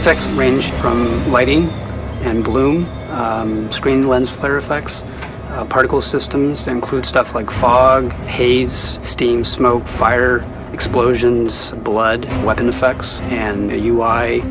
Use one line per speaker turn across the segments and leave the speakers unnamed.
effects range from lighting and bloom, screen lens flare effects, particle systems that include stuff like fog, haze, steam, smoke, fire, explosions, blood, weapon effects, and the UI.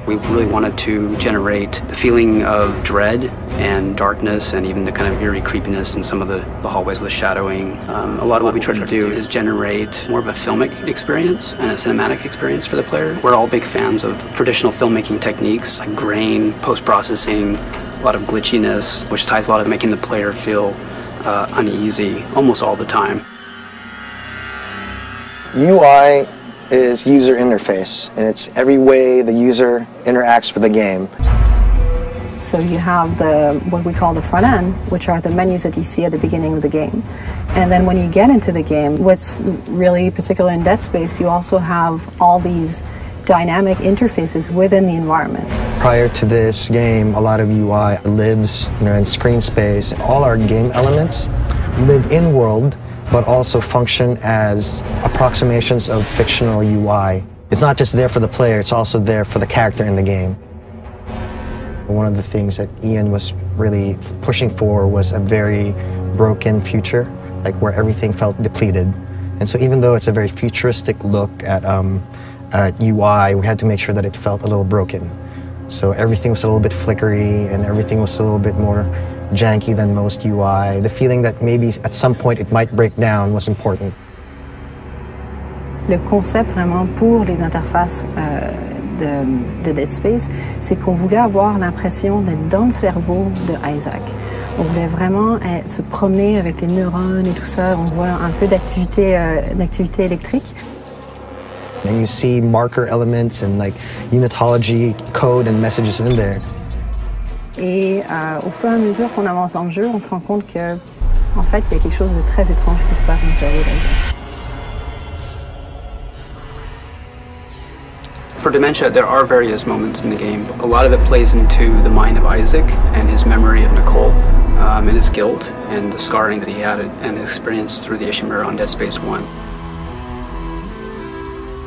We really wanted to generate the feeling of dread and darkness and even the kind of eerie creepiness in some of the hallways with shadowing. A lot of what we try to do is generate more of a filmic experience and a cinematic experience for the player. We're all big fans of traditional filmmaking techniques like grain, post-processing, a lot of glitchiness, which ties a lot of making the player feel uneasy almost all the time.
UI is user interface, and it's every way the user interacts with the game.
So you have what we call the front end, which are the menus that you see at the beginning of the game. And then when you get into the game, what's really particular in Dead Space, you also have all these dynamic interfaces within the environment.
Prior to this game, a lot of UI lives in screen space. All our game elements live in world, but also function as approximations of fictional UI. It's not just there for the player, it's also there for the character in the game. One of the things that Ian was really pushing for was a very broken future, like where everything felt depleted. And so even though it's a very futuristic look at UI, we had to make sure that it felt a little broken. So everything was a little bit flickery and everything was a little bit more janky than most UI. The feeling that maybe at some point it might break down was important.
Le concept vraiment pour les interfaces de Dead Space, c'est qu'on voulait avoir l'impression d'être dans le cerveau de Isaac. On voulait vraiment se promener avec les neurones et tout ça. On voit un peu d'activité électrique.
And you see marker elements and like unitology code and messages in there.
Et au fur et à mesure qu'on avance dans le jeu, on se rend compte que, en fait, il y a quelque chose de très étrange qui se passe dans le cerveau d'Isaac.
For Dementia, there are various moments in the game. A lot of it plays into the mind of Isaac and his memory of Nicole, and his guilt and the scarring that he had and experienced through the Ishimura on Dead Space 1.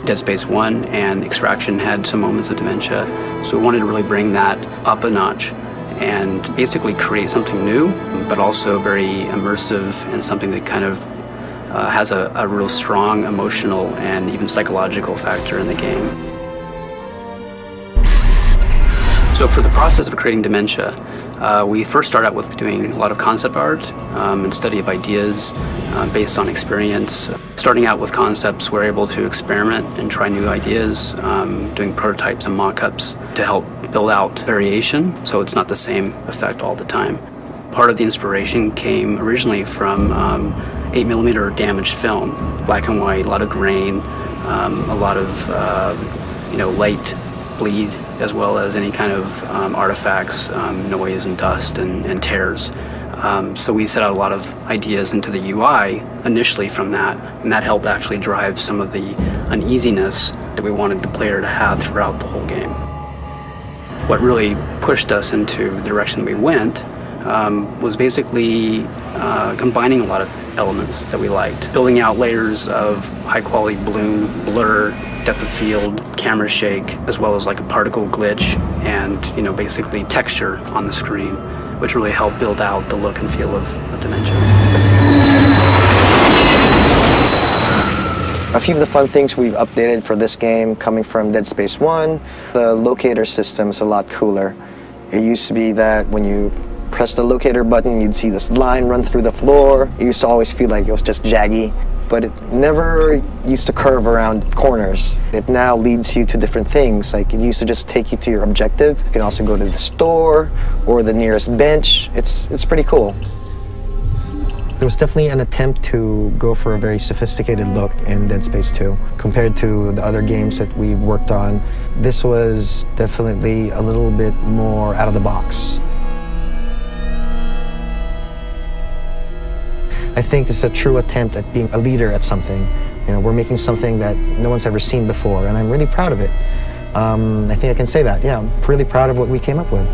Dead Space 1 and Extraction had some moments of dementia, so we wanted to really bring that up a notch and basically create something new, but also very immersive and something that kind of has a real strong emotional and even psychological factor in the game. So for the process of creating Dementia, we first start out with doing a lot of concept art and study of ideas based on experience. Starting out with concepts, we're able to experiment and try new ideas, doing prototypes and mock-ups to help build out variation, so it's not the same effect all the time. Part of the inspiration came originally from 8mm damaged film, black and white, a lot of grain, a lot of light bleed, as well as any kind of artifacts, noise and dust and tears. So we set out a lot of ideas into the UI initially from that, and that helped actually drive some of the uneasiness that we wanted the player to have throughout the whole game. What really pushed us into the direction we went was basically combining a lot of elements that we liked, building out layers of high-quality bloom, blur, depth of field, camera shake, as well as like a particle glitch and basically texture on the screen, which really helped build out the look and feel of Dementia.
A few of the fun things we've updated for this game coming from Dead Space 1, the locator system is a lot cooler. It used to be that when you press the locator button, you'd see this line run through the floor. It used to always feel like it was just jaggy, but it never used to curve around corners. It now leads you to different things. Like it used to just take you to your objective. You can also go to the store or the nearest bench. It's pretty cool. There was definitely an attempt to go for a very sophisticated look in Dead Space 2 compared to the other games that we worked on. This was definitely a little bit more out of the box. I think it's a true attempt at being a leader at something. We're making something that no one's ever seen before, and I'm really proud of it. I think I can say that, yeah, I'm really proud of what we came up with.